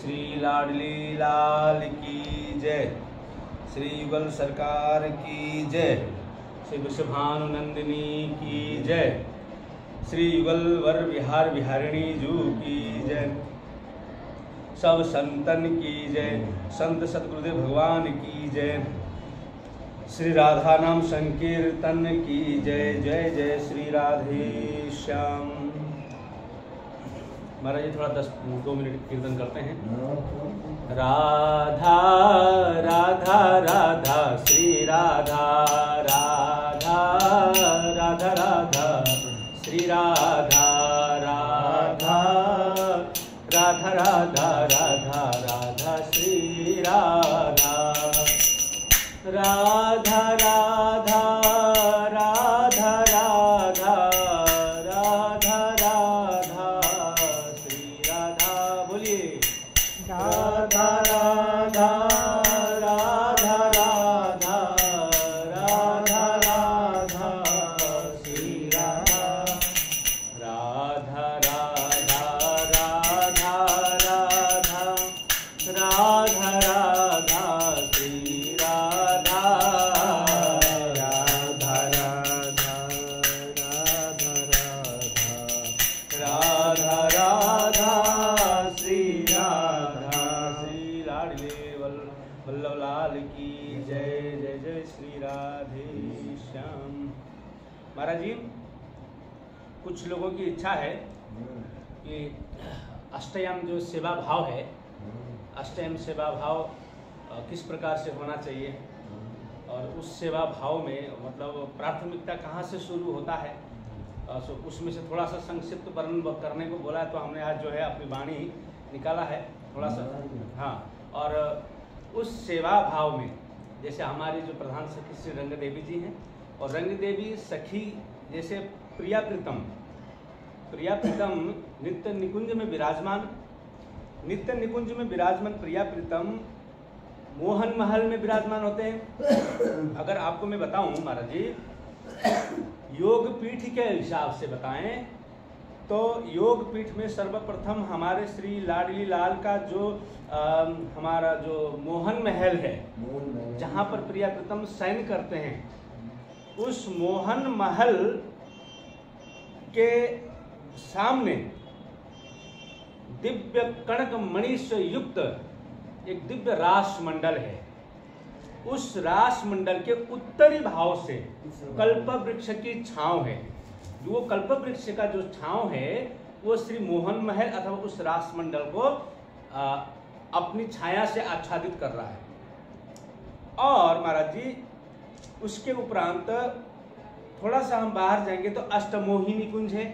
श्री लाडली लाल की जय, श्री युगल सरकार की जय, श्री वृषभानुनंदिनी की जय, श्री युगल वर विहार विहारिणी जू की जय, सब संतन की जय, संत सतगुरुदेव भगवान की जय, श्री राधा नाम संकीर्तन की जय। जय जय श्री राधे श्याम। महाराज जी थोड़ा 2 मिनट कीर्तन करते हैं। राधा राधा राधा श्री राधा राधा राधा राधा श्री राधा राधा राधा राधा राधा राधा श्री राधा राधा राधा राधा राधा राधा राधा श्री राधा। बोलिए राधा राधा राधा राधा राधा राधा श्री राधा राधा राधा राधा राधा राधा राधा श्री राधा राधा राधा राधा राधा श्री राधा। श्री लाडले वल्लभ लाल की जय। जय जय श्री राधे श्याम। महाराज जी कुछ लोगों की इच्छा है कि अष्टयाम जो सेवा भाव है, अष्टयाम सेवा भाव किस प्रकार से होना चाहिए और उस सेवा भाव में मतलब प्राथमिकता कहाँ से शुरू होता है, सो उसमें से थोड़ा सा संक्षिप्त वर्णन करने को बोला है। तो हमने आज जो है अपनी वाणी निकाला है थोड़ा सा। हाँ, और उस सेवा भाव में जैसे हमारी जो प्रधान सखी श्री रंग देवी जी हैं और रंग देवी सखी जैसे प्रिया प्रीतम नित्य निकुंज में विराजमान, नित्य निकुंज में विराजमान प्रिया प्रीतम मोहन महल में विराजमान होते हैं। अगर आपको मैं बताऊं महाराज जी योग पीठ के हिसाब से बताएं तो योग पीठ में सर्वप्रथम हमारे श्री लाडली लाल का जो हमारा जो मोहन महल है, जहां पर प्रिया प्रीतम शयन करते हैं, उस मोहन महल के सामने दिव्य कणक मणि से युक्त एक दिव्य रास मंडल है। उस रास मंडल के उत्तरी भाव से कल्प वृक्ष की छांव है। वो कल्प वृक्ष का जो छांव है वो श्री मोहन महल अथवा उस रास मंडल को अपनी छाया से आच्छादित कर रहा है। और महाराज जी उसके उपरांत थोड़ा सा हम बाहर जाएंगे तो अष्टमोहिनी कुंज है।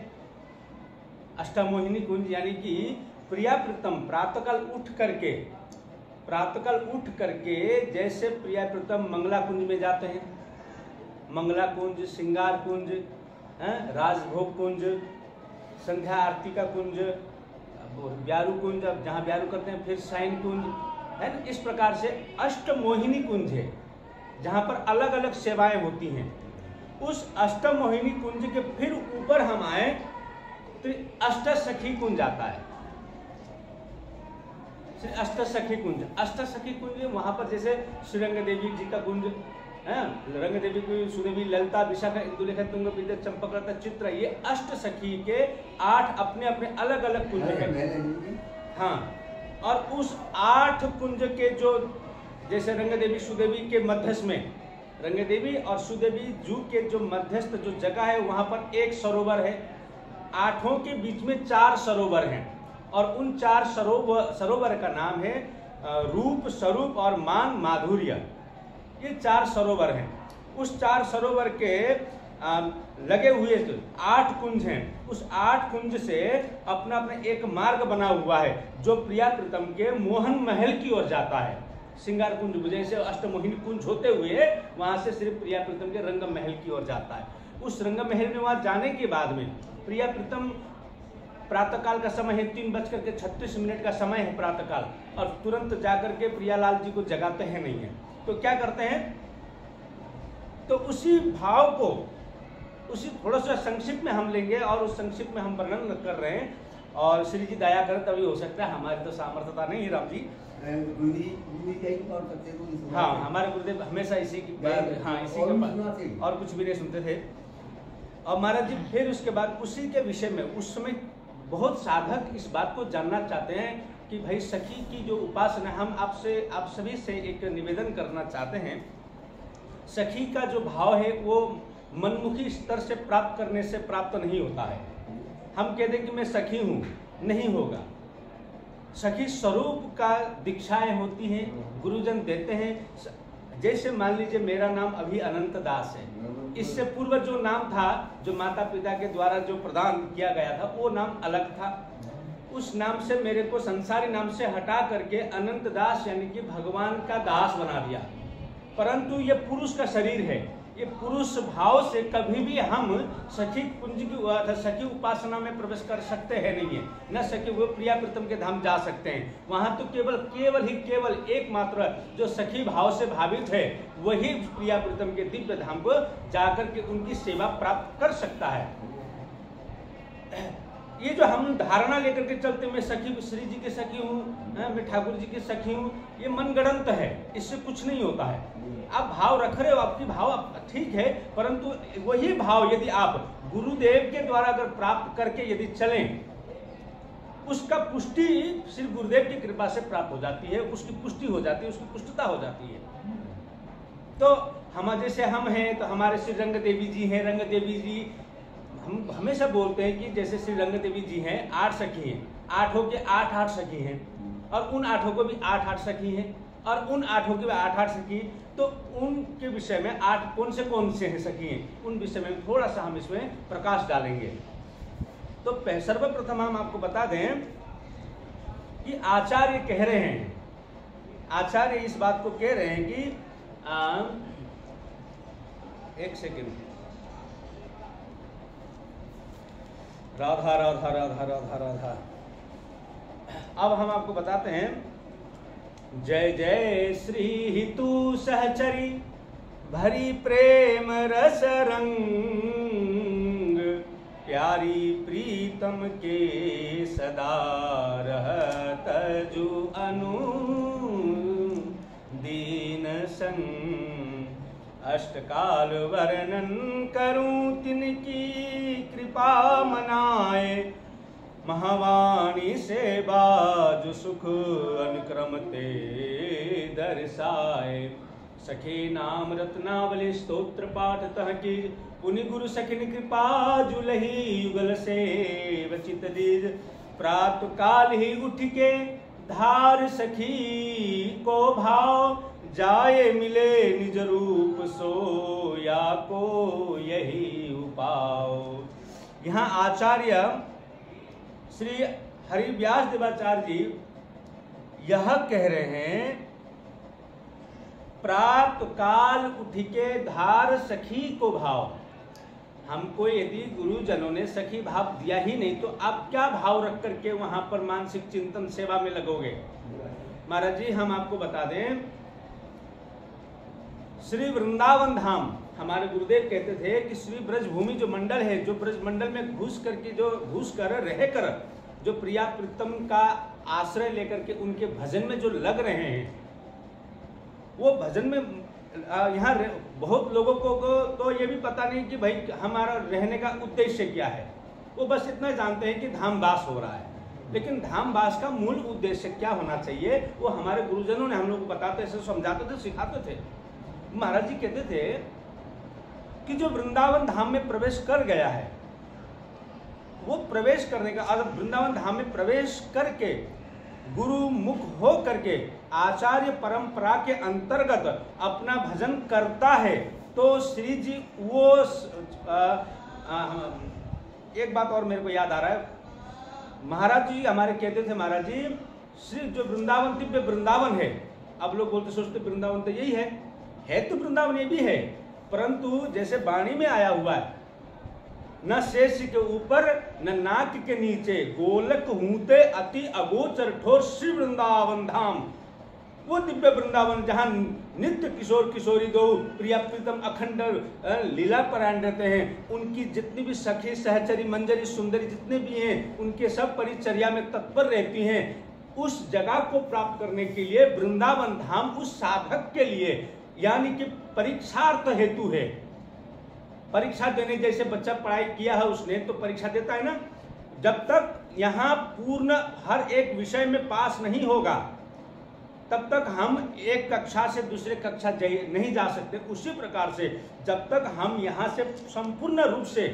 अष्टमोहिनी कुंज यानी कि प्रिया प्रीतम प्रातःकाल उठ करके जैसे प्रिया प्रीतम मंगला कुंज में जाते हैं, मंगला कुंज, श्रृंगार कुंज, राजभोग कुंज, संध्या आरती का कुंज, ब्यारू कुंज, अब जहाँ ब्यारू करते हैं, फिर शयन कुंज है। इस प्रकार से अष्टमोहिनी कुंज है जहाँ पर अलग अलग सेवाएं होती हैं। उस अष्टमोहिनी कुंज के फिर ऊपर हम आए तो अष्ट सखी कुंज आता है। अष्ट सखी कुंज वहां पर जैसे श्री रंग देवी जी का कुंज है, रंग देवी की सुदेवी ललिता विशाखा इंदुलेखा तुंग विद्या चंपकलता चित्र, ये अष्ट सखी के 8 अपने अपने अलग अलग कुंज हैं। हाँ, और उस 8 कुंज के जो जैसे रंग देवी सुदेवी के मध्यस्थ में, रंग देवी और सुदेवी जू के जो मध्यस्थ जो जगह है वहां पर एक सरोवर है। 8 के बीच में 4 सरोवर हैं और उन 4 सरोवर का नाम है रूप, स्वरूप और मान, माधुर्य। ये 4 सरोवर हैं। उस 4 सरोवर के लगे हुए 8 कुंज हैं। उस 8 कुंज से अपना अपना एक मार्ग बना हुआ है जो प्रिया प्रीतम के मोहन महल की ओर जाता है। श्रृंगार कुंज जैसे अष्टमोहिनी कुंज होते हुए वहां से श्री प्रिया प्रीतम के रंग महल की ओर जाता है। उस रंग महल में वहां जाने के बाद में प्रिया प्रीतम प्रातःकाल का समय है, 3:36 का समय है प्रातःकाल, और तुरंत जाकर के प्रियालाल जी को जगाते हैं नहीं है। तो क्या करते हैं, तो उसी भाव को उसी थोड़ा सा संक्षिप्त में हम लेंगे और उस संक्षिप्त में हम वर्णन कर रहे हैं। और श्री जी दया करें तभी हो सकता है, हमारी तो सामर्थ्यता नहीं है राम जी। हाँ, हमारे गुरुदेव हमेशा इसी की हाँ इसी के और कुछ भी नहीं सुनते थे। और महाराज जी फिर उसके बाद उसी के विषय में उस समय बहुत साधक इस बात को जानना चाहते हैं कि भाई सखी की जो उपासना, हम आप सभी से एक निवेदन करना चाहते हैं, सखी का जो भाव है वो मनमुखी स्तर से प्राप्त करने से प्राप्त नहीं होता है। हम कहते हैं कि मैं सखी हूँ, नहीं होगा। सखी स्वरूप का दीक्षाएं होती हैं, गुरुजन देते हैं। जैसे मान लीजिए मेरा नाम अभी अनंत दास है, इससे पूर्व जो नाम था, जो माता पिता के द्वारा जो प्रदान किया गया था, वो नाम अलग था। उस नाम से मेरे को संसारी नाम से हटा करके अनंत दास यानी कि भगवान का दास बना दिया। परंतु ये पुरुष का शरीर है, ये पुरुष भाव से कभी भी हम सखी कुंज की सखी उपासना में प्रवेश कर सकते हैं नहीं है, न सखी वो प्रिया प्रीतम के धाम जा सकते हैं। वहां तो केवल एकमात्र जो सखी भाव से भावित है वही प्रिया प्रीतम के दिव्य धाम को जाकर के उनकी सेवा प्राप्त कर सकता है। ये जो हम धारणा लेकर के चलते, मैं सखी श्री जी की सखी हूँ, मैं ठाकुर जी की सखी हूँ, ये मनगढ़ंत है, इससे कुछ नहीं होता है। आप भाव रख रहे हो, आपकी भाव ठीक है, परंतु वही भाव यदि आप गुरुदेव के द्वारा अगर प्राप्त करके यदि चलें, उसका पुष्टि श्री गुरुदेव की कृपा से प्राप्त हो जाती है, उसकी पुष्टि हो जाती है, उसकी पुष्टता हो जाती है। तो हम जैसे हम हैं तो हमारे श्री रंग देवी जी हैं। रंग देवी जी हम हमेशा बोलते हैं कि जैसे श्री रंग देवी जी हैं, 8 सखी हैं, 8 के 8 सखी हैं, और उन 8 को भी 8 सखी हैं, और उन 8 के भी 8 सखी। तो उनके विषय में 8 कौन से हैं सखी हैं, उन विषय में थोड़ा सा हम इसमें प्रकाश डालेंगे। तो सर्वप्रथम हम आपको बता दें कि आचार्य कह रहे हैं, आचार्य इस बात को कह रहे हैं कि एक सेकेंड, राधा राधा राधा राधा राधा। अब हम आपको बताते हैं, जय जय श्री हितु सहचरी भरी प्रेम रस रंग, प्यारी प्रीतम के सदा रहत जु अनु दीन संग। अष्टकाल वर्णन करूं तिनकी कृपा मनाए, महावाणी से बाजु सुख अनुक्रम ते दर्शाए। सखे नाम रत्नावली स्तोत्र पाठ तह की, पुनि गुरु सखिन कृपा जुलही युगल से वचित दीज। प्रात काल ही उठ के धार सखी को भाव, जाए मिले निज रूप सो या को यही उपाओ। यहाँ आचार्य श्री हरिव्यास देवाचार्य जी यह कह रहे हैं, प्रात काल उठ के धार सखी को भाव। हमको यदि गुरुजनों ने सखी भाव दिया ही नहीं तो आप क्या भाव रख करके वहां पर मानसिक चिंतन सेवा में लगोगे। महाराज जी हम आपको बता दें, श्री वृंदावन धाम, हमारे गुरुदेव कहते थे कि श्री ब्रज भूमि जो मंडल है, जो ब्रज मंडल में घुस कर रह कर जो प्रिया प्रीतम का आश्रय लेकर के उनके भजन में जो लग रहे हैं, वो भजन में यहाँ बहुत लोगों को तो ये भी पता नहीं कि भाई हमारा रहने का उद्देश्य क्या है। वो बस इतना जानते हैं कि धामवास हो रहा है, लेकिन धामवास का मूल उद्देश्य क्या होना चाहिए वो हमारे गुरुजनों ने हम लोग को बताते थे, समझाते थे, सिखाते थे। महाराज जी कहते थे कि जो वृंदावन धाम में प्रवेश कर गया है, वो प्रवेश करने का वृंदावन धाम में प्रवेश करके गुरु मुख हो करके आचार्य परंपरा के अंतर्गत अपना भजन करता है, तो श्री जी वो एक बात और मेरे को याद आ रहा है, महाराज जी हमारे कहते थे, महाराज जी श्री जो वृंदावन दिव्य वृंदावन है, अब लोग बोलते सोचते वृंदावन तो यही है तो वृंदावन ये भी है, परंतु जैसे वाणी में आया हुआ है, न शेष के ऊपर न नाक के नीचे, गोलक हूते अति अगोचर ठोर श्री वृंदावन धाम। वो दिव्य वृंदावन जहाँ नित्य किशोर किशोरी दो प्रिया प्रीतम अखंड लीला परायण रहते हैं, उनकी जितनी भी सखी सहचरी मंजरी सुंदरी जितने भी हैं, उनके सब परिचर्या में तत्पर रहती हैं। उस जगह को प्राप्त करने के लिए वृंदावन धाम उस साधक के लिए यानी कि परीक्षार्थ हेतु है। परीक्षा देने जैसे बच्चा पढ़ाई किया है उसने तो परीक्षा देता है ना, जब तक यहाँ पूर्ण हर एक विषय में पास नहीं होगा तब तक हम एक कक्षा से दूसरे कक्षा नहीं जा सकते। उसी प्रकार से जब तक हम यहाँ से संपूर्ण रूप से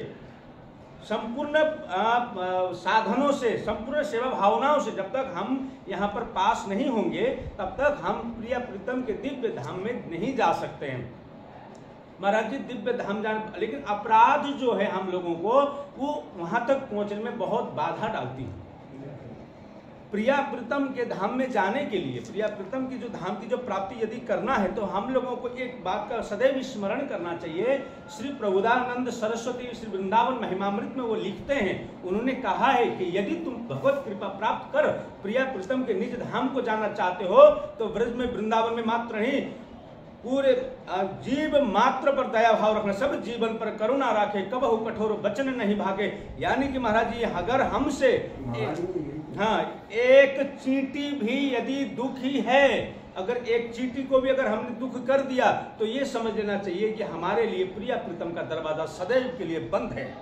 संपूर्ण साधनों से संपूर्ण सेवा भावनाओं से जब तक हम यहाँ पर पास नहीं होंगे तब तक हम प्रिय प्रीतम के दिव्य धाम में नहीं जा सकते हैं। महाराज जी दिव्य धाम जाने, लेकिन अपराध जो है हम लोगों को वो वहां तक पहुंचने में बहुत बाधा डालती है। प्रिया प्रीतम के धाम में जाने के लिए, प्रिया प्रीतम की जो धाम की जो प्राप्ति यदि करना है तो हम लोगों को एक बात का सदैव स्मरण करना चाहिए। श्री प्रभुदानंद सरस्वती श्री वृंदावन महिमामृत में वो लिखते हैं, उन्होंने कहा है कि यदि तुम भगवत कृपा प्राप्त कर प्रिया प्रीतम के निज धाम को जाना चाहते हो तो ब्रज में वृंदावन में मात्र नहीं पूरे जीव मात्र पर दया भाव रखना, सब जीवन पर करुणा रखे, कबहु कठोर वचन नहीं भागे। यानी कि महाराज जी अगर हमसे एक चींटी भी यदि दुखी है, अगर एक चींटी को भी अगर हमने दुख कर दिया तो ये समझ लेना चाहिए कि हमारे लिए प्रिया प्रीतम का दरवाजा सदैव के लिए बंद है।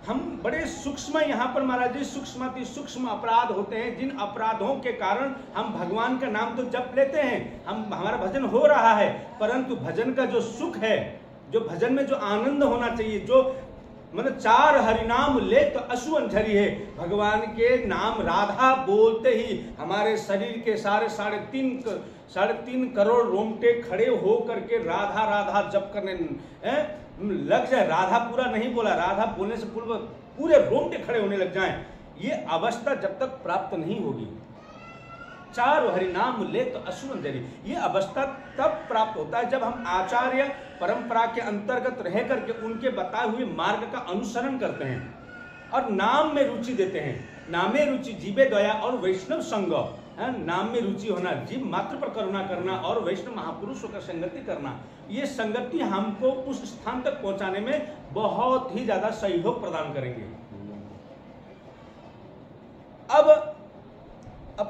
हम बड़े सूक्ष्म यहाँ पर महाराज जी सूक्ष्म अपराध होते हैं, जिन अपराधों के कारण हम भगवान का नाम तो जप लेते हैं, हमारा भजन हो रहा है, परंतु भजन का जो सुख है, जो भजन में जो आनंद होना चाहिए, जो मतलब चार हरिनाम ले तो अश्रु अंझरी है, भगवान के नाम राधा बोलते ही हमारे शरीर के सारे 3.5 करोड़ रोंगटे खड़े हो करके राधा राधा जप करने लग जाए। राधा पूरा नहीं बोला, राधा बोलने से पूर्व पूरे रोंगटे खड़े होने लग जाएं। ये अवस्था जब तक प्राप्त नहीं होगी, चार हरिनाम ले तो अश्रु अंजलि, ये अवस्था तब प्राप्त होता है जब हम आचार्य परंपरा के अंतर्गत रह करके उनके बताए हुए मार्ग का अनुसरण करते हैं और नाम में रुचि देते हैं। नामे रुचि जीवे दया और वैष्णव संग, नाम में रुचि होना, जीव मात्र पर करुणा करना और वैष्णव महापुरुषों का संगति करना, ये संगति हमको उस स्थान तक पहुंचाने में बहुत ही ज्यादा सहयोग प्रदान करेंगे। अब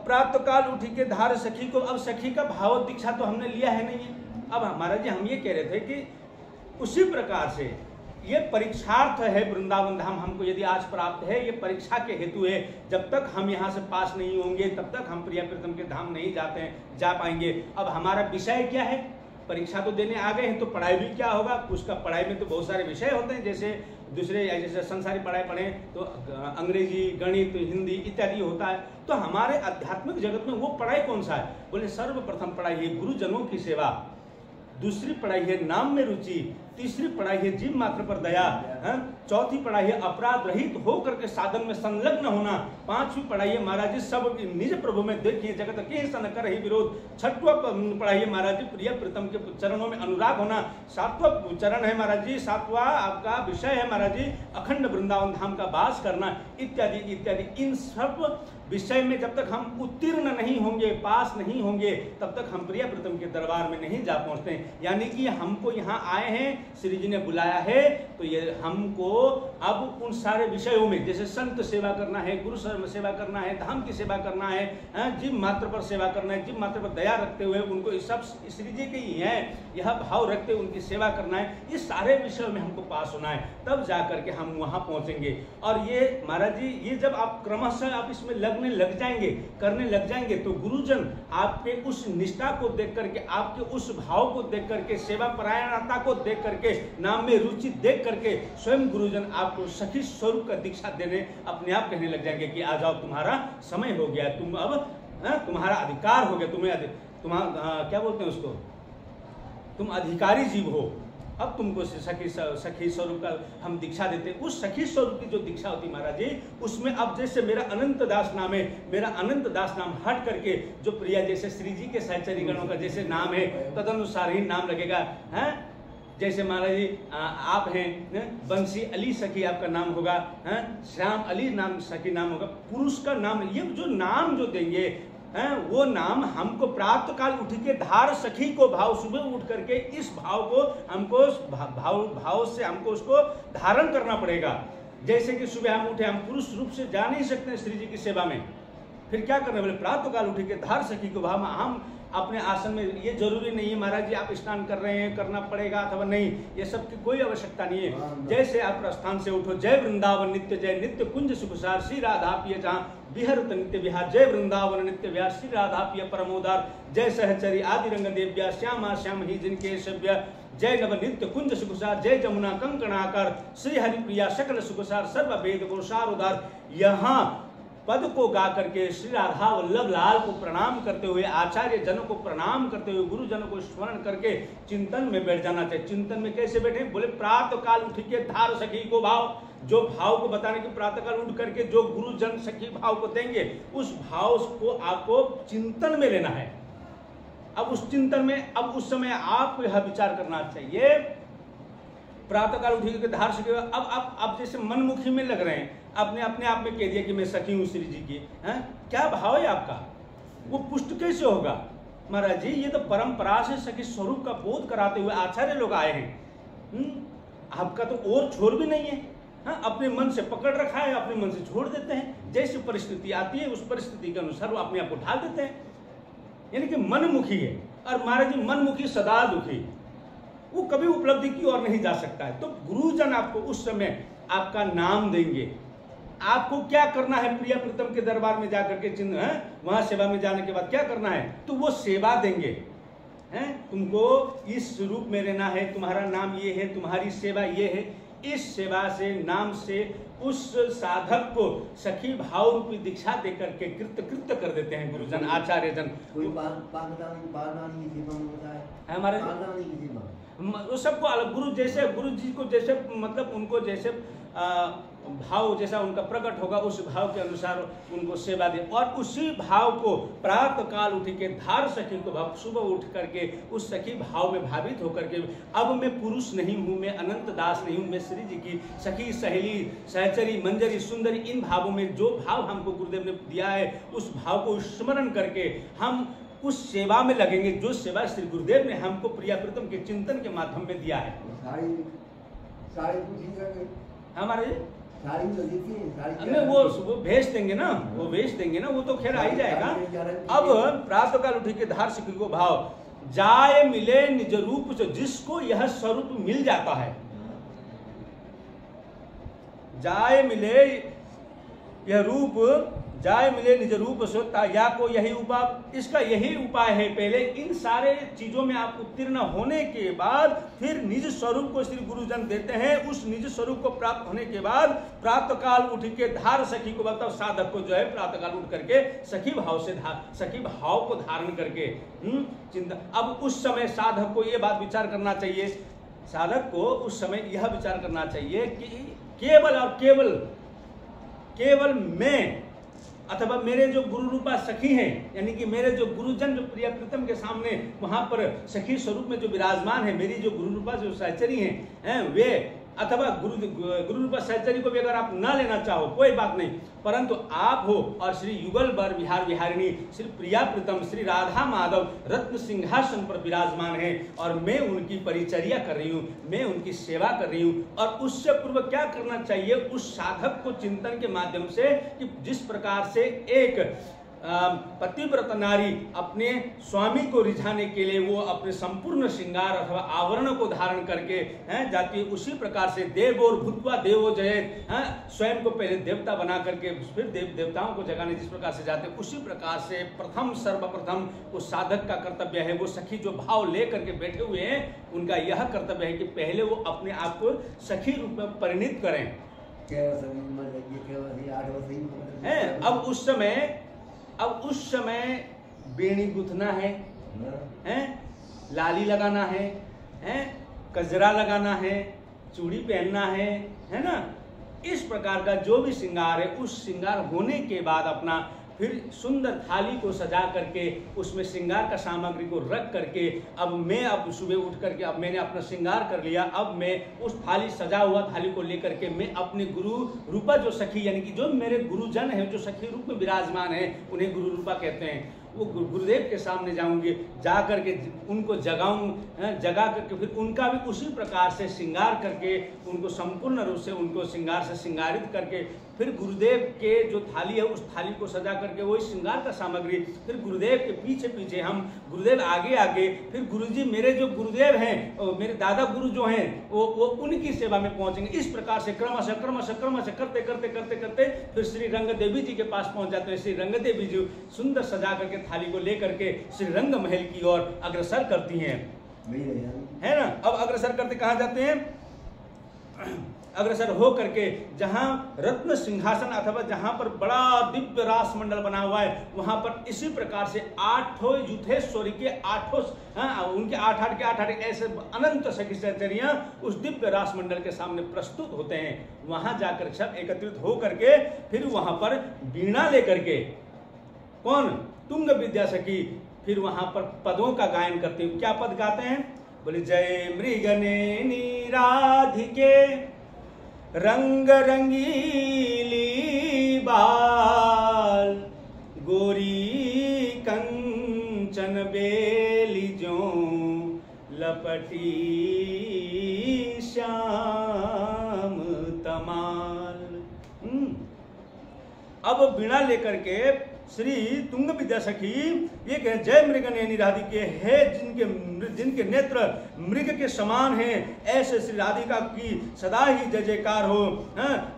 प्राप्त काल उठी के धार सखी को, अब सखी का भाव दीक्षा तो हमने लिया है नहीं है। अब हमारा जी हम ये कह रहे थे कि उसी प्रकार से ये परीक्षार्थ है वृंदावन धाम, हमको यदि आज प्राप्त है, ये परीक्षा के हेतु है। जब तक हम यहाँ से पास नहीं होंगे तब तक हम प्रिया प्रीतम के धाम नहीं जा पाएंगे। अब हमारा विषय क्या है, परीक्षा तो देने आ गए हैं तो पढ़ाई भी क्या होगा, उसका पढ़ाई में तो बहुत सारे विषय होते हैं, जैसे दूसरे जैसे संसारी पढ़ाई पढ़ें तो अंग्रेजी गणित हिंदी इत्यादि होता है। तो हमारे आध्यात्मिक जगत में वो पढ़ाई कौन सा है, बोले सर्वप्रथम पढ़ाई है गुरुजनों की सेवा, दूसरी पढ़ाई है नाम में रुचि, तीसरी पढ़ाई है जीव मात्र पर दया, चौथी पढ़ाई है अपराध रहित होकर के साधन में संलग्न होना, पांचवी पढ़ाई है महाराज जी सब निज प्रभु में देखिए जगत के सन कर ही विरोध, छठवा पढ़ाई है महाराज जी प्रिय प्रीतम के चरणों में अनुराग होना, सातवां चरण है महाराज जी, सातवां आपका विषय है महाराज जी अखंड वृंदावन धाम का वास करना, इत्यादि इत्यादि। इन सब विषय में जब तक हम उत्तीर्ण नहीं होंगे, पास नहीं होंगे, तब तक हम प्रिय प्रीतम के दरबार में नहीं जा पहुंचते। यानी कि हमको यहाँ आए हैं, श्री जी ने बुलाया है, तो ये हमको अब उन सारे विषयों में जैसे संत सेवा करना है, गुरु सेवा करना है, धाम की सेवा करना है, जीव मात्र पर सेवा करना है, जीव मात्र पर दया रखते हुए उनको सब श्री जी के ही है यह भाव रखते हुए उनकी सेवा करना है, ये सारे विषयों में हमको पास होना है, तब जा करके हम वहाँ पहुँचेंगे। और ये महाराज जी ये जब आप क्रमशः आप इसमें लगने लग जाएंगे, करने लग जाएंगे, तो गुरुजन आपके उस निष्ठा को देख करके, आपके उस भाव को देख करके, सेवा परायणता को देख करके, नाम में रुचि देख करके स्वयं गुरुजन आपको सखी स्वरूप का दीक्षा देने अपने आप कहने लग जाएंगे कि आ जाओ तुम्हारा समय हो गया, तुम अब तुम्हारा अधिकार हो गया, क्या बोलते हैं उसको, तुम अधिकारी जीव हो, अब तुमको सखी स्वरूप का हम दीक्षा देते हैं। उस सखी स्वरूप की जो दीक्षा होती महाराज जी, उसमें अब जैसे मेरा अनंत दास नाम है, मेरा अनंत दास नाम हट करके जो प्रिया जैसे श्री जी के सहचरी गणों का जैसे नाम है तदनुसार ही नाम लगेगा। हैं जैसे महाराज जी आप हैं बंसी अली सखी आपका नाम होगा, श्याम अली नाम सखी नाम होगा, पुरुष का नाम, ये जो नाम जो देंगे हैं, वो नाम हमको प्रातः काल उठ के धार सखी को भाव, सुबह उठ करके इस भाव को हमको भाव से हमको उसको धारण करना पड़ेगा। जैसे कि सुबह हम उठे, हम पुरुष रूप से जा नहीं सकते श्री जी की सेवा में, फिर क्या करना, बोले प्रातः काल उठ के धार सखी को भाव। हम अपने आसन में, ये जरूरी नहीं है महाराज जी आप स्नान कर रहे हैं करना पड़ेगा अथवा नहीं, ये सब की कोई आवश्यकता नहीं है। जैसे आप प्रस्थान से उठो, जय वृंदावन नित्य जय, नित्य कुंज सुखसार, श्री राधा पिय जहाँ बिहरत नित्य विहार, जय वृंदावन नित्य विहार, श्री राधा पिय परमोदार, जय सहचरी आदि रंग देव्या, श्यामा श्याम ही जिनके शव्य, जय नव नित्य कुंज सुखसार, जय जमुना कंकणाकर, श्री हरिप्रिया सकल सुखसार, सर्व वेद गोसार उदार। यहाँ पद को गा करके श्री राधा वल्लभ लाल को प्रणाम करते हुए, आचार्य जनों को प्रणाम करते हुए, गुरु जनों को स्मरण करके चिंतन में बैठ जाना चाहिए। चिंतन में कैसे बैठे, बोले प्रातः काल उठ के धार सखी को भाव, जो भाव को बताने के प्रातः काल उठ करके जो गुरु जन सखी भाव को देंगे, उस भाव को आपको चिंतन में लेना है। अब उस चिंतन में, अब उस समय आपको यह विचार करना चाहिए, प्रातः काल उठ के धार सखी, अब जैसे मनमुखी में लग रहे हैं, आपने अपने आप में कह दिया कि मैं सखी हूं श्री जी की, हैं, क्या भाव है आपका, वो पुष्ट कैसे होगा। महाराज जी ये तो परंपरा से सखी स्वरूप का बोध कराते हुए आचार्य लोग आए हैं, आपका तो और छोर भी नहीं है। हाँ, अपने मन से पकड़ रखा है, अपने मन से छोड़ देते हैं, जैसी परिस्थिति आती है उस परिस्थिति के अनुसार वो अपने आप को ढाल देते हैं, यानी कि मनमुखी है। और महाराज जी मनमुखी सदा दुखी, वो कभी उपलब्धि की ओर नहीं जा सकता है। तो गुरुजन आपको उस समय आपका नाम देंगे, आपको क्या करना है, प्रिय प्रीतम के दरबार में जाकर के चिन्ह है, वहां सेवा में जाने के बाद क्या करना है, तो वो सेवा देंगे, हैं, तुमको इस रूप में रहना है, तुम्हारा नाम ये है, तुम्हारी सेवा ये है। इस सेवा से, नाम से उस साधक को सखी भाव रूपी दीक्षा देकर के कृत्य कर देते हैं गुरुजन, आचार्य जन। हमारे वो सबको अलग, गुरु जैसे, गुरु जी को जैसे, मतलब उनको जैसे भाव जैसा उनका प्रकट होगा, उस भाव के अनुसार उनको सेवा दे। और उसी भाव को प्रातः काल उठ के धार सखी को भाव, सुबह उठ करके उस सखी भाव में भावित होकर के, अब मैं पुरुष नहीं हूँ, मैं अनंत दास नहीं हूँ, मैं श्री जी की सखी सहेली सहचरी मंजरी सुंदरी, इन भावों में जो भाव हमको गुरुदेव ने दिया है, उस भाव को स्मरण करके हम उस सेवा में लगेंगे, जो सेवा श्री गुरुदेव ने हमको प्रिय प्रीतम के चिंतन के माध्यम में दिया है। हमारे हमें वो भेज देंगे ना, वो भेज देंगे ना, वो तो खैर आ ही जाएगा। अब प्रातः काल उठ के धार सखी को भाव, जाए मिले निज रूप से, जिसको यह स्वरूप मिल जाता है, जाए मिले यह रूप, जाए मिले निज रूप से, या को यही उपाय, इसका यही उपाय है। पहले इन सारे चीजों में आप उत्तीर्ण होने के बाद फिर निज स्वरूप को श्री गुरुजन देते हैं। उस निज स्वरूप को प्राप्त होने के बाद प्रातः काल उठ के धार सखी को, मतलब साधक को जो है प्रातः काल उठ करके सखी भाव से सखी भाव को धारण करके चिंता। अब उस समय साधक को ये बात विचार करना चाहिए, साधक को उस समय यह विचार करना चाहिए कि केवल और केवल मैं अथवा मेरे जो गुरु रूपा सखी हैं, यानी कि मेरे जो गुरुजन जो प्रिय प्रीतम के सामने वहां पर सखी स्वरूप में जो विराजमान है, मेरी जो गुरु रूपा जो सहचरी हैं वे, अथवा गुरु रूपा सहचरी को भी अगर आप ना लेना चाहो कोई बात नहीं, परंतु आप हो और श्री युगल बर विहार विहारिणी श्री प्रिया प्रीतम श्री राधा माधव रत्न सिंहासन पर विराजमान है, और मैं उनकी परिचर्या कर रही हूँ, मैं उनकी सेवा कर रही हूँ। और उससे पूर्व क्या करना चाहिए, उस साधक को चिंतन के माध्यम से, कि जिस प्रकार से एक पतिव्रत नारी अपने स्वामी को रिझाने के लिए वो अपने संपूर्ण श्रृंगार अथवा आवरण को धारण करके जाती है, उसी प्रकार से देवोर भूत्वा देवो जयेत, स्वयं को पहले देवता बना करके फिर देवताओं को जगाने जिस प्रकार से जाते हैं, उसी प्रकार से प्रथम सर्वप्रथम उस साधक का कर्तव्य है, वो सखी जो भाव ले करके बैठे हुए हैं उनका यह कर्तव्य है कि पहले वो अपने आप को सखी रूप में परिणित करें। अब उस समय बेणी गुथना है, लाली लगाना है, कजरा लगाना है, चूड़ी पहनना है ना, इस प्रकार का जो भी श्रृंगार है, उस श्रृंगार होने के बाद अपना फिर सुंदर थाली को सजा करके उसमें श्रृंगार का सामग्री को रख करके, अब सुबह उठ करके अब मैंने अपना श्रृंगार कर लिया, अब मैं उस थाली सजा हुआ थाली को लेकर के मैं अपने गुरु रूपा जो सखी, यानी कि जो मेरे गुरुजन है जो सखी रूप में विराजमान है, उन्हें गुरु रूपा कहते हैं, वो गुरुदेव के सामने जाऊंगी, जा करके उनको जगा करके फिर उनका भी उसी प्रकार से श्रृंगार करके उनको संपूर्ण रूप से उनको श्रृंगार से श्रृंगारित करके फिर गुरुदेव के जो थाली है उस थाली को सजा करके वही श्रृंगार का सामग्री फिर गुरुदेव के पीछे पीछे हम, गुरुदेव आगे आगे, फिर गुरुजी मेरे जो गुरुदेव हैं मेरे दादा गुरु जो हैं वो उनकी सेवा में पहुंचेंगे। इस प्रकार से क्रमशः क्रमशः क्रमशः करते करते करते करते फिर श्री रंग देवी जी के पास पहुंच जाते हैं। श्री रंग देवी जी सुंदर सजा करके थाली को लेकर के श्री रंग महल की ओर अग्रसर करती हैं, है ना। अब अग्रसर करते कहाँ जाते हैं, अग्रसर हो करके जहां रत्न सिंहासन अथवा जहां पर बड़ा दिव्य रास मंडल बना हुआ है वहां पर इसी प्रकार से 8 युद्धेश्वरी के 8 उनके 8 के 8 ऐसे अनंत सखी सहचरियां उस दिव्य रास मंडल के सामने प्रस्तुत होते हैं। वहां जाकर सब एकत्रित हो करके फिर वहां पर वीणा लेकर के कौन, तुंग विद्या सखी फिर वहां पर पदों का गायन करते हैं। क्या पद गाते हैं, बोले जय मृगनयनी राधिके रंग रंगीली बाल गोरी कंचन बेली जो लपटी श्याम तमाल। अब बीणा लेकर के श्री तुंग विद्या सखी ये कहें जय मृगनयनी राधिके है जिनके नेत्र मृग के समान हैं, ऐसे श्री राधिका की सदा ही जय जयकार हो।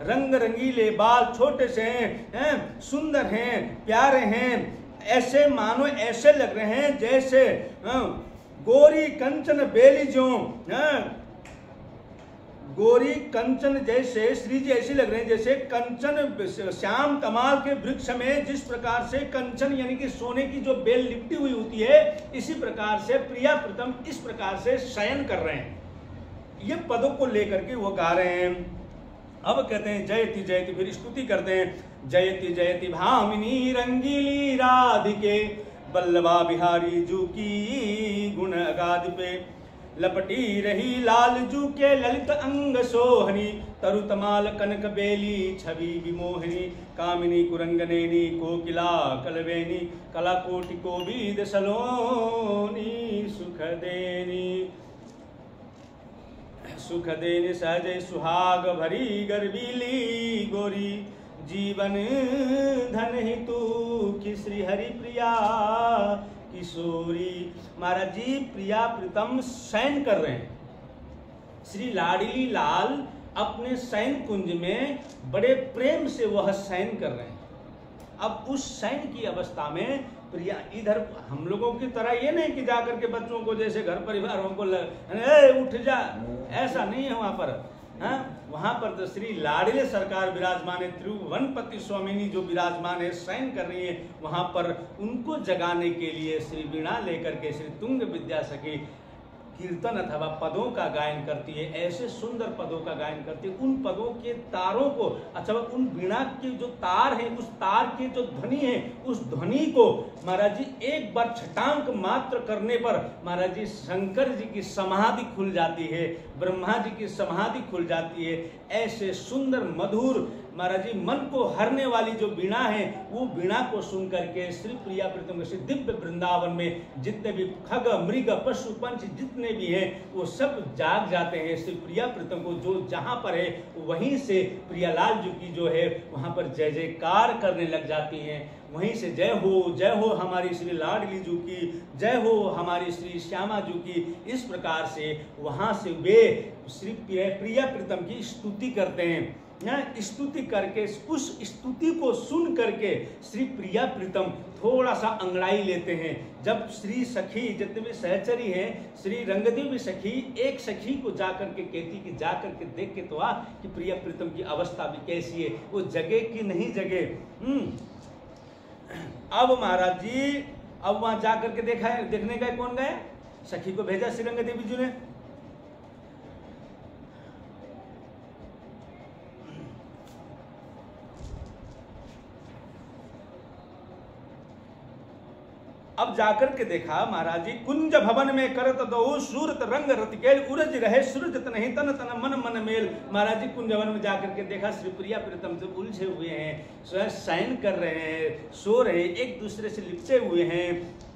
रंग रंगीले बाल छोटे से हैं, सुंदर हैं, प्यारे हैं, ऐसे मानो ऐसे लग रहे हैं जैसे गोरी कंचन बेली जो गोरी कंचन जैसे श्री जी ऐसे लग रहे हैं जैसे कंचन श्याम तमाल के वृक्ष में जिस प्रकार से कंचन यानी कि सोने की जो बेल लिपटी हुई होती है इसी प्रकार से प्रिया प्रीतम इस प्रकार से शयन कर रहे हैं। ये पदों को लेकर के वो गा रहे हैं। अब कहते हैं जयति जयति, फिर स्तुति करते हैं जयति जयति भामिनी रंगीली राधिके बल्लभा बिहारी जू की गुण अगाध पे लपटी रही लाल जू के ललित अंग सोहनी तरु तमाल कनक बेली छवि विमोहिनी कामिनी कुरंगनेनी कोकिला कलवेनी कला कोटि कोविद सलोनी सुख देनी सहज सुहाग भरी गर्वीली गोरी जीवन धन ही तू की श्री हरि प्रिया किशोरी। महाराज जी प्रिया प्रीतम शयन कर रहे हैं। श्री लाडली लाल अपने शयन कुंज में बड़े प्रेम से वह शयन कर रहे हैं। अब उस शयन की अवस्था में प्रिया इधर हम लोगों की तरह ये नहीं कि जाकर के बच्चों को जैसे घर परिवारों को उठ जा, ऐसा नहीं है वहां पर। वहां पर तो श्री लाडले सरकार विराजमान है, त्रिभुवनपति स्वामिनी जो विराजमान है शयन कर रही है। वहां पर उनको जगाने के लिए श्री वीणा लेकर के श्री तुंग विद्या सखी कीर्तन अथवा पदों का गायन करती है। ऐसे सुंदर पदों का गायन करती है। उन पदों के तारों को अथवा उन वीणा के जो तार हैं उस तार की जो ध्वनि है उस ध्वनि को महाराज जी एक बार छटांक मात्र करने पर महाराज जी शंकर जी की समाधि खुल जाती है, ब्रह्मा जी की समाधि खुल जाती है। ऐसे सुंदर मधुर महाराज जी मन को हरने वाली जो वीणा है वो वीणा को सुन करके श्री प्रिया प्रीतम श्री दिव्य वृंदावन में जितने भी खग मृग पशु पंछी जितने भी हैं वो सब जाग जाते हैं। श्री प्रिया प्रीतम को जो जहां पर है वहीं से प्रियालाल जी की जो है वहां पर जय जयकार करने लग जाती हैं। वहीं से जय हो हमारी श्री लाडली जी की, जय हो हमारी श्री श्यामा जी की। इस प्रकार से वहां से वे श्री प्रिया प्रीतम की स्तुति करते हैं। स्तुति करके उस स्तुति को सुन करके श्री प्रिया प्रीतम थोड़ा सा अंगड़ाई लेते हैं। जब श्री सखी जितने भी सहचरी हैं श्री रंगदेवी सखी एक सखी को जाकर के कहती कि जाकर के देख के तो आ कि प्रिया प्रीतम की अवस्था भी कैसी है, वो जगे कि नहीं जगे। अब महाराज जी अब वहां जाकर के देखा है, देखने गए, कौन गए, सखी को भेजा श्री रंगदेवी जी ने। अब जाकर के देखा महाराज जी, कुंज भवन में करत दो सूरत रंग रतिकेल, उरज रहे सूरज नहीं तन तन मन मन मेल। महाराज जी कुंज भवन में जाकर के देखा श्री प्रिया प्रीतम से उलझे हुए हैं, स्वयं शयन कर रहे हैं, सो रहे, एक दूसरे से लिपटे हुए हैं।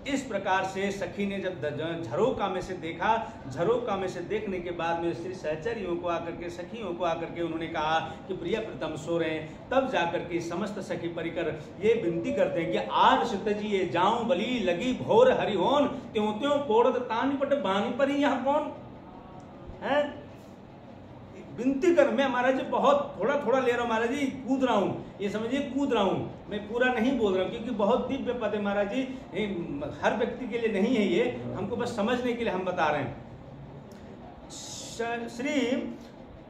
इस प्रकार से सखी ने जब झरोका में से देखा, झरोका में से देखने के बाद में श्री सहचरियों को आकर के, सखियों को आकर के उन्होंने कहा कि प्रिया प्रीतम सो रहे हैं। तब जाकर के समस्त सखी परिकर ये विनती करते हैं कि आज सुतजिए जाऊं बली लगी भोर हरिहोन, त्यों त्यों पोड़त तानिपट बानी पर ही यहाँ कौन है। विनती कर, मैं महाराज जी बहुत थोड़ा थोड़ा ले रहा हूँ महाराज जी, कूद रहा हूँ, ये समझिए कूद रहा हूँ, मैं पूरा नहीं बोल रहा हूँ, क्योंकि बहुत दिव्य पद है महाराज जी, हर व्यक्ति के लिए नहीं है ये, हमको बस समझने के लिए हम बता रहे हैं। श्री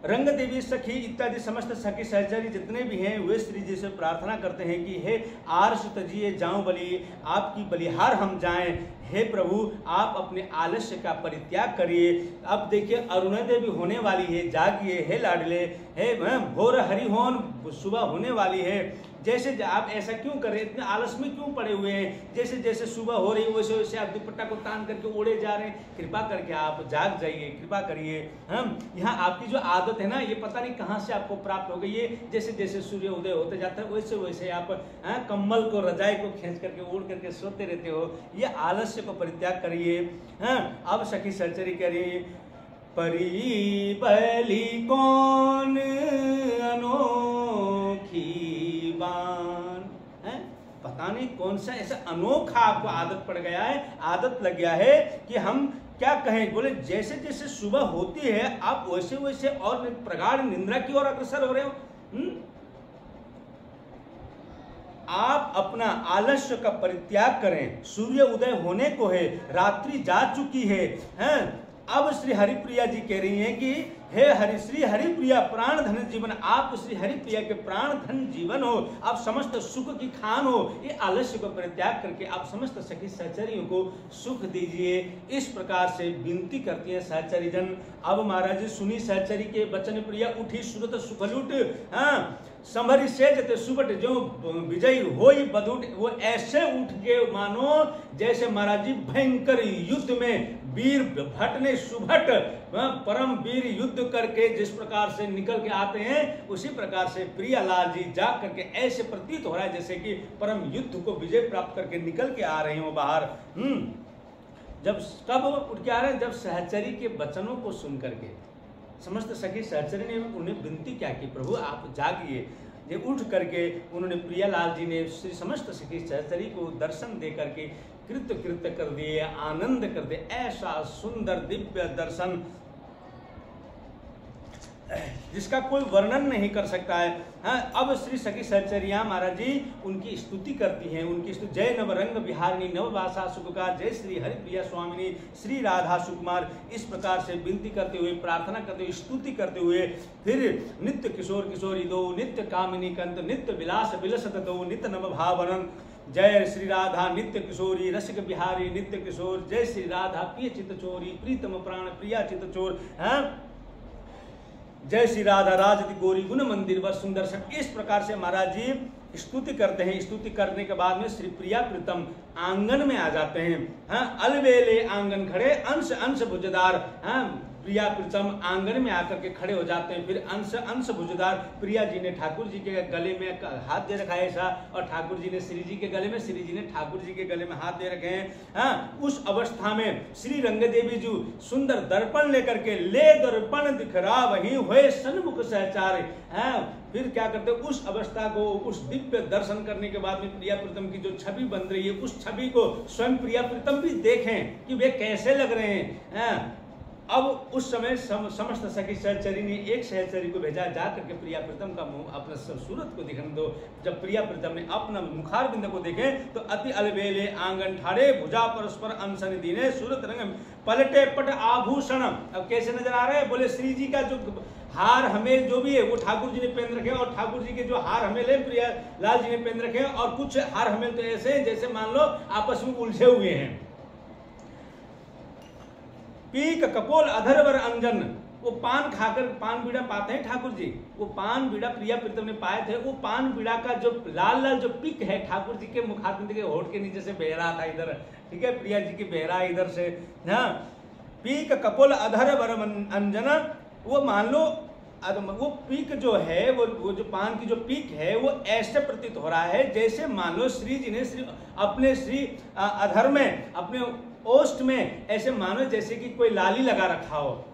रंग देवी सखी इत्यादि समस्त सखी सहचरी जितने भी हैं वे श्री जी से प्रार्थना करते हैं कि हे आर्ष तजिए जाऊं बलि, आपकी बलिहार हम जाएं। हे प्रभु आप अपने आलस्य का परित्याग करिए। अब देखिए अरुणोदय भी होने वाली है, जागिए हे लाडले, हे भोर हरिहोन, सुबह होने वाली है। जैसे आप ऐसा क्यों कर रहे हैं, इतने आलस में क्यों पड़े हुए हैं, जैसे जैसे सुबह हो रही है वैसे वैसे आप दुपट्टा को तान करके उड़े जा रहे हैं। कृपा करके आप जाग जाइए, कृपा करिए। हम यहाँ आपकी जो आदत है ना, ये पता नहीं कहाँ से आपको प्राप्त हो गई है। जैसे जैसे सूर्य उदय होते जाता है वैसे वैसे आप कम्बल को, रजाई को खींच करके उड़ करके सोते रहते हो। ये आलस्य को परित्याग करिए। अब सखी सहचरी कह रही है, परी बलि कौन अनोखी बान है, पता नहीं कौन सा ऐसा अनोखा आपको आदत पड़ गया है, आदत लग गया है कि हम क्या कहें। बोले जैसे जैसे सुबह होती है आप वैसे वैसे और प्रगाढ़ निंद्रा की ओर अग्रसर हो रहे हो। आप अपना आलस्य का परित्याग करें, सूर्य उदय होने को है, रात्रि जा चुकी है। अब श्री हरिप्रिया जी कह रही हैं कि हे हरि, श्री हरिप्रिया प्राण धन जीवन, आप श्री हरिप्रिया के प्राण धन जीवन हो, आप समस्त सुख की खान हो। ये आलस्य को परित्याग करके आप समस्त सखी सहचरियों को सुख दीजिए। इस प्रकार से विनती करती है सहचरी जन। अब महाराज जी सुनी सहचरी के वचन, प्रिया उठी सुरत सुखलुट, संभरी से जते सुबट जो विजयी होई बदुट। वो ऐसे उठ के मानो जैसे महाराज जी भयंकर युद्ध में वीर भट्ट ने सुभट परम वीर युद्ध करके जिस प्रकार से निकल के आते हैं, उसी प्रकार से प्रियालाल जी जाग करके ऐसे प्रतीत हो रहा है जैसे कि परम युद्ध को विजय प्राप्त करके निकल के आ रहे हो बाहर। जब कब उठ के आ रहे हैं, जब सहचरी के वचनों को सुन करके समस्त सखी सहचरी ने उन्हें विनती क्या की, प्रभु आप जागिए। ये उठ करके उन्होंने प्रियालाल जी ने श्री समस्त सखी सहचरी को दर्शन दे करके कृत्य कृत्य कर दिए, आनंद कर दिए। ऐसा सुंदर दिव्य दर्शन जिसका कोई वर्णन नहीं कर सकता है। अब श्री सखी सहचरियां महाराज जी उनकी स्तुति करती हैं, उनकी स्तुति। जय नवरंग विहारिणी नववासा सुखकार, जय श्री हरिप्रिया स्वामिनी श्री राधा सुकुमार। इस प्रकार से विनती करते हुए, प्रार्थना करते हुए, स्तुति करते हुए फिर नित्य किशोर किशोरी दो, नित्य कामिनी कंत, नित्य विलास विलसत दो, नित्य नव भावनन। जय श्री राधा नित्य किशोरी रसिक बिहारी नित्य किशोर, जय श्री राधा प्रिय चित चोरी प्रीतम प्राण प्रिया चित चोर। जय श्री राधा राजति गोरी गुण मंदिर व सुंदर सब। इस प्रकार से महाराज जी स्तुति करते हैं। स्तुति करने के बाद में श्री प्रिया प्रीतम आंगन में आ जाते हैं। अलवेले आंगन खड़े अंश अंश भुजदार। प्रिया प्रीतम आंगन में आकर के खड़े हो जाते हैं। फिर अंश अंश भुजदार प्रिया जी ने ठाकुर जी के गले में हाथ दे रखा है ऐसा, और ठाकुर जी ने श्री जी के गले में, श्री जी ने ठाकुर जी के गले में हाथ दे रखे हैं। उस अवस्था में श्री रंग देवी जी सुंदर दर्पण लेकर के ले दर्पण दिखरा वही हुए सन्मुख सहचार। फिर क्या करते, उस अवस्था को, उस दिव्य दर्शन करने के बाद में प्रिया प्रीतम की जो छवि बन रही है, उस छवि को स्वयं प्रिया प्रीतम भी देखें कि वे कैसे लग रहे हैं। अब उस समय समस्त सखी सहचरी ने एक सहचरी को भेजा, जा करके प्रिया प्रीतम का मुंह अपना सूरत को दिखने दो। जब प्रिया प्रीतम ने अपना मुखार बिंद को देखे तो अति अलबेले आंगन ठाड़े, भुजा परस्पर अंसन दीने, सूरत रंग पलटे पट आभूषण। अब कैसे नजर आ रहे हैं, बोले श्री जी का जो हार हमेल जो भी है वो ठाकुर जी ने पहन रखे हैं, और ठाकुर जी के जो हार हमेल है प्रिया लाल जी ने पहन रखे हैं। और कुछ हार हमेल तो ऐसे हैं जैसे मान लो आपस में उलझे हुए हैं। पीक कपोल अधरवर अंजन, वो पान खाकर, पान बीड़ा पाते हैं ठाकुर जी, वो पान बीड़ा प्रिया प्रीतम ने पाए थे, वो पान बीड़ा का जो लाल लाल जो पिक है ठाकुर जी के मुखात में, देखिए होठ के नीचे से बह रहा था इधर, ठीक है, प्रिया जी की बह रहा है इधर से, हाँ, पीक कपोल अधर वर अंजना, वो मान लो वो पीक जो है, वो जो पान की जो पीक है वो ऐसे प्रतीत हो रहा है जैसे मान लो श्री जी ने अपने श्री अधर में, अपने ओष्ठ में ऐसे मानो जैसे कि कोई लाली लगा रखा हो,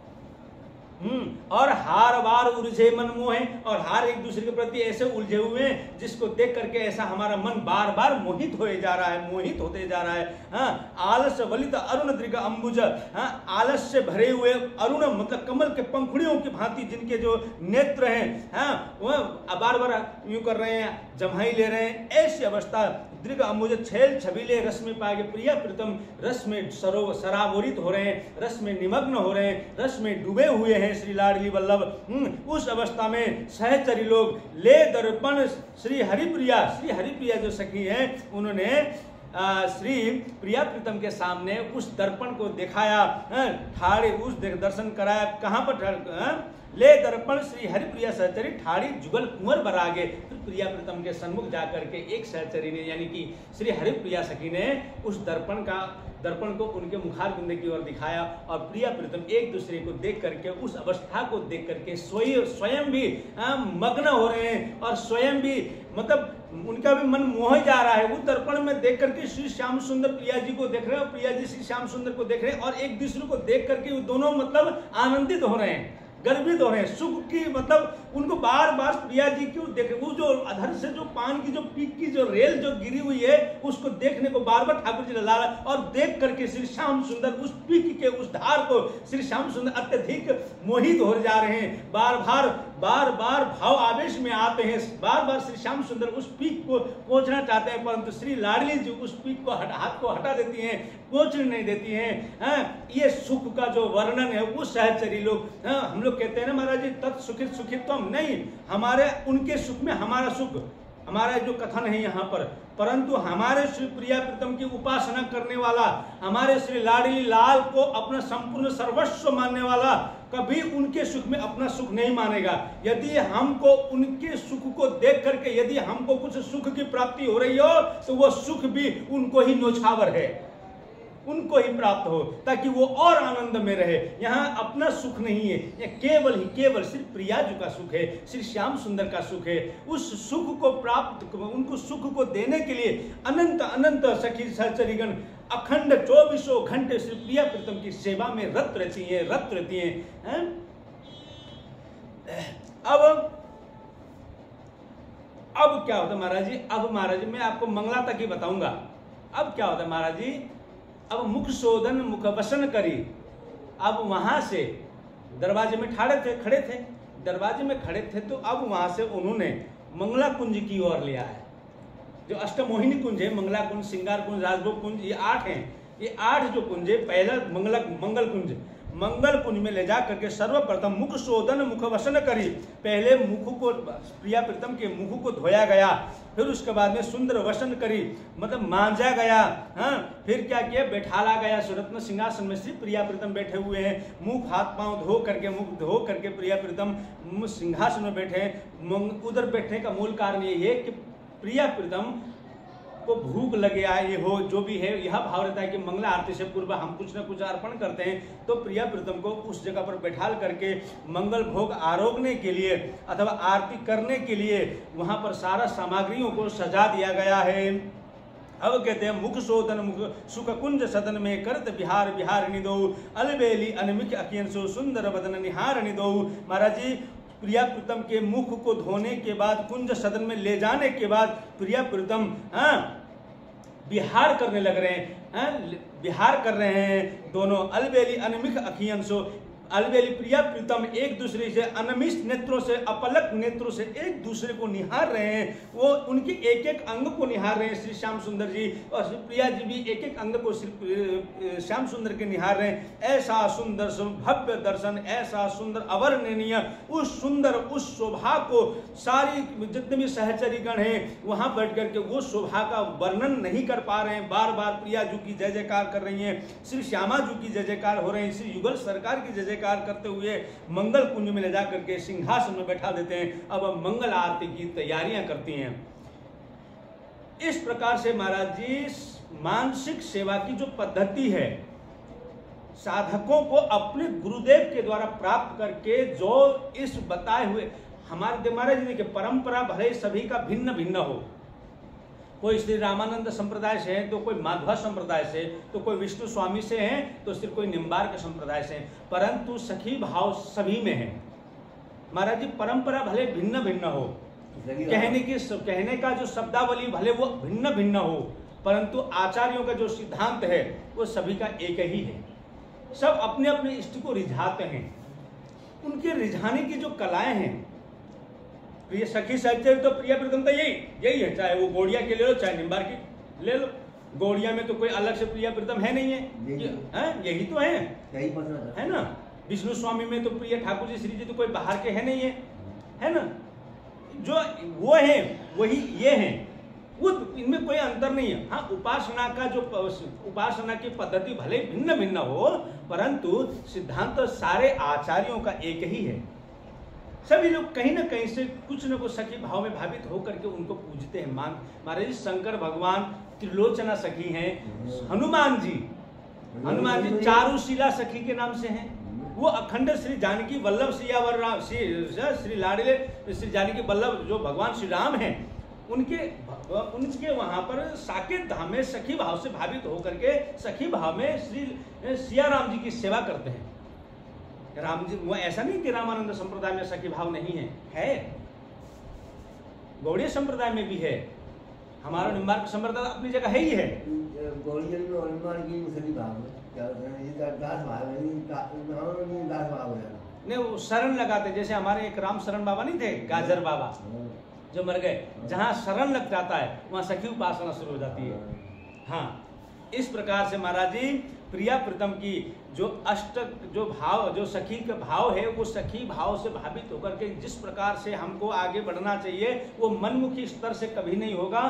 और हार वार उलझे मन मोहे, और हार एक दूसरे के प्रति ऐसे उलझे हुए हैं जिसको देख करके ऐसा हमारा मन बार बार मोहित होते जा रहा है, मोहित होते जा रहा है। हाँ, आलस्य वलित अरुण दृग अंबुज, हाँ, आलस से भरे हुए अरुण मतलब कमल के पंखुड़ियों की भांति जिनके जो नेत्र हैं, हाँ, वह बार बार यूं कर रहे हैं, जम्हाई ले रहे हैं, ऐसी अवस्था। दृग अंबुज छेल छबीले रस में पाए, प्रिया प्रीतम रस में सराबोरित हो रहे हैं, रस में निमग्न हो रहे हैं, रस में डूबे हुए हैं श्री लाडली वल्लभ। उस अवस्था में सहचरी लोग ले दर्पण श्री हरिप्रिया जो सखी हैं, उन्होंने श्री प्रिया प्रीतम के सामने उस दर्पण को दिखाया, ठाड़े उस दर्शन कराया। कहाँ पर? ले दर्पण श्री हरिप्रिया सहचरी ठाड़ी जुगल कुंवर बरागे। फिर प्रिया प्रीतम के सन्मुख जाकर के एक सहचरी ने, यानी कि श्री हरिप्रिया सखी ने उस दर्पण को उनके मुखारबिंद की ओर दिखाया, और प्रिया प्रीतम एक दूसरे को देख करके, उस अवस्था को देख करके स्वयं भी मग्न हो रहे हैं, और स्वयं भी मतलब उनका भी मन मोह जा रहा है। वो दर्पण में देख करके श्री श्याम सुंदर प्रिया जी को देख रहे हैं, और प्रिया जी श्री श्याम सुंदर को देख रहे हैं, और एक दूसरे को देख करके दोनों मतलब आनंदित हो रहे हैं, गर्वित हो रहे हैं, सुख की मतलब उनको बार बार प्रिया जी क्यों देख रहे, वो जो अधर से जो पान की जो पीक की जो रेल जो गिरी हुई है उसको देखने को बार बार ठाकुर जी ला, और देख करके श्री श्याम सुंदर उस पीक के उस धार को श्री श्याम सुंदर अत्यधिक मोहित हो जा रहे हैं, बार बार भाव आवेश में आते हैं, बार बार श्री श्याम सुंदर उस पीक को पहुंचना चाहते हैं, परंतु श्री लाडली जी उस पीक को हाथ को हटा देती हैं, पहुंचने नहीं देती हैं। ये सुख का जो वर्णन है वो सहचरी लोग, हम लोग कहते हैं ना महाराज जी तत्सुखित सुखित्वम, नहीं, हमारे उनके सुख में हमारा सुख, हमारा जो कथन है यहाँ पर, परंतु हमारे श्री प्रिया प्रीतम की उपासना करने वाला, हमारे श्री लाडली लाल को अपना संपूर्ण सर्वस्व मानने वाला कभी उनके सुख में अपना सुख नहीं मानेगा। यदि हमको उनके सुख को देख करके यदि हमको कुछ सुख की प्राप्ति हो रही हो तो वो सुख भी उनको ही न्योछावर है, उनको ही प्राप्त हो, ताकि वो और आनंद में रहे। यहाँ अपना सुख नहीं है, यह केवल सिर्फ प्रिया जी का सुख है, श्री श्याम सुंदर का सुख है। उस सुख को प्राप्त, उनको सुख को देने के लिए अनंत सखी सहचरीगण अखंड 24 घंटे श्री प्रिया प्रीतम की सेवा में रत रहती हैं। अब क्या होता है महाराज जी? अब महाराज जी मैं आपको मंगला तक ही बताऊंगा। अब क्या होता है महाराज जी? अब मुख शोधन मुख वसन करी। अब वहां से दरवाजे में खड़े थे, दरवाजे में खड़े थे, तो अब वहां से उन्होंने मंगला कुंज की ओर लिया है। जो अष्टमोहिनी कुंज है, मंगला कुंज, श्रृंगार कुंज, राजभोग कुंज, ये 8 हैं। ये 8 जो कुंज है, पहला मंगल कुंज में ले जा करके सर्वप्रथम मुख शोधन मुख वसन करी। पहले मुख को, प्रिया प्रीतम के मुख को धोया गया, फिर उसके बाद में सुंदर वसन करी, मतलब मांजा गया। हाँ, फिर क्या किया? बैठाला गया सुरत्न सिंहासन में। श्री प्रिया प्रीतम बैठे हुए हैं, मुख हाथ पांव धो करके प्रिया प्रीतम सिंहासन में बैठे। उधर बैठने का मूल कारण ये है कि प्रिया प्रीतम को भूख लगे आए, ये हो जो भी है, यह भाव रहता है कि मंगला आरती से पूर्व हम कुछ न कुछ अर्पण करते हैं। तो प्रिया प्रीतम को उस जगह पर बैठाल करके मंगल भोग आरोगने के लिए अथवा आरती करने के लिए वहां पर सारा सामग्रियों को सजा दिया गया है। अब कहते हैं मुख शोधन मुख सुख कुंज सदन में करत बिहार बिहार निदो अलबेली अनमिक अकियन सो सुंदर बदन निहार निदो। महाराज जी, प्रिया प्रीतम के मुख को धोने के बाद, कुंज सदन में ले जाने के बाद प्रिया प्रीतम बिहार करने लग रहे हैं, बिहार कर रहे हैं दोनों। अलबेली अनमिक अखियन सो, अलबेली प्रिया प्रीतम एक दूसरे से अनमिष्ट नेत्रों से, अपलक नेत्रों से एक दूसरे को निहार रहे हैं। वो उनके एक एक अंग को निहार रहे हैं श्री श्याम सुंदर जी, और श्री प्रिया जी भी एक एक अंग को श्री श्याम सुंदर के निहार रहे हैं। ऐसा सुंदर भव्य दर्शन, ऐसा सुंदर अवर्णनीय उस सुंदर उस शोभा को सारी जितने भी सहचरीगण हैं वहां बैठ करके वो शोभा का वर्णन नहीं कर पा रहे हैं। बार बार प्रिया जी की जय जयकार कर रही हैं, श्री श्यामा जी की जय जयकार हो रही है, श्री युगल सरकार की जय जयकार करते हुए मंगल कुंज में ले जा करके सिंहासन में बैठा देते हैं। अब मंगल आरती की तैयारियां करती हैं। इस प्रकार से महाराज जी मानसिक सेवा की जो पद्धति है, साधकों को अपने गुरुदेव के द्वारा प्राप्त करके जो इस बताए हुए हमारे महाराज जी ने कि परंपरा भले सभी का भिन्न भिन्न हो, कोई श्री रामानंद संप्रदाय से है तो कोई माधवा संप्रदाय से, तो कोई विष्णु स्वामी से है तो सिर्फ कोई निम्बार्क संप्रदाय से, परंतु सखी भाव सभी में है। महाराज जी परंपरा भले भिन्न भिन्न हो, कहने का जो शब्दावली भले वो भिन्न भिन्न हो, परंतु आचार्यों का जो सिद्धांत है वो सभी का एक ही है। सब अपने अपने इष्ट को रिझाते हैं। उनके रिझाने की जो कलाएं हैं, प्रिय सखी साहित्य तो प्रिय प्रीतमता यही है, चाहे वो गौड़िया के ले लो चाहे निम्बार की ले लो। गौड़िया में तो कोई अलग से प्रिय प्रीतम है नहीं है, यही तो है ना। विष्णु स्वामी में तो प्रिय ठाकुर जी श्री जी तो कोई बाहर के है नहीं है ना। जो वो है वही ये है, वो इनमें कोई अंतर नहीं है। हाँ, उपासना का जो उपासना की पद्धति भले भिन्न भिन्न हो, परंतु सिद्धांत तो सारे आचार्यों का एक ही है। सभी लोग कहीं ना कहीं से कुछ न कुछ सखी भाव में भावित होकर के उनको पूजते हैं। महाराज शंकर भगवान त्रिलोचना सखी हैं, हनुमान जी चारुशीला सखी के नाम से हैं। वो अखंड श्री जानकी वल्लभ सियावर राम श्री लाडले श्री जानकी वल्लभ जो भगवान श्री राम हैं, उनके वहां पर साकेत धाम में सखी भाव से भावित होकर के सखी भाव में श्री सिया राम जी की सेवा करते हैं। राम जी वो ऐसा नहीं कि रामानंद संप्रदाय में सखी भाव नहीं है, गौड़ीय संप्रदाय में भी है, हमारा निम्बार्क संप्रदाय अपनी जगह है ही है। नहीं, वो शरण लगाते, जैसे हमारे एक राम शरण बाबा नहीं थे, गाजर बाबा जो मर गए, जहाँ शरण लग जाता है वहाँ सखी उपासना शुरू हो जाती है। हाँ, इस प्रकार से महाराज जी प्रिया प्रीतम की जो जो भाव जो सखी का भाव है, वो सखी भाव से भावित होकर के जिस प्रकार से हमको आगे बढ़ना चाहिए वो मनमुखी स्तर से कभी नहीं होगा।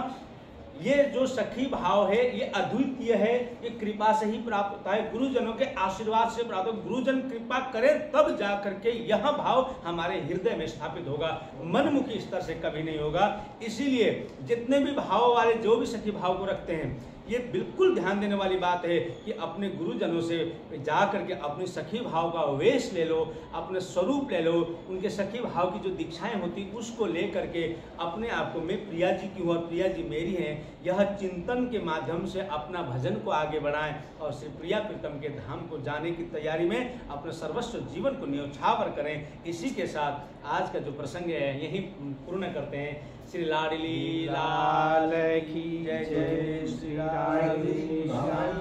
ये जो सखी भाव है ये अद्वितीय है, ये कृपा से ही प्राप्त होता है, गुरुजनों के आशीर्वाद से प्राप्त होगा। गुरुजन कृपा करें तब जा करके यह भाव हमारे हृदय में स्थापित होगा, मनमुखी स्तर से कभी नहीं होगा। इसीलिए जितने भी भाव वाले जो भी सखी भाव को रखते हैं, ये बिल्कुल ध्यान देने वाली बात है कि अपने गुरुजनों से जा करके अपनी सखी भाव का वेश ले लो, अपने स्वरूप ले लो, उनके सखी भाव की जो दीक्षाएं होती उसको ले करके अपने आप को मैं प्रिया जी की हूँ और प्रिया जी मेरी हैं, यह चिंतन के माध्यम से अपना भजन को आगे बढ़ाएं और श्री प्रिया प्रीतम के धाम को जाने की तैयारी में अपने सर्वस्व जीवन को न्योछावर करें। इसी के साथ आज का जो प्रसंग है यही पूर्ण करते हैं। श्री लाडली लाल की जय, जय श्री राम।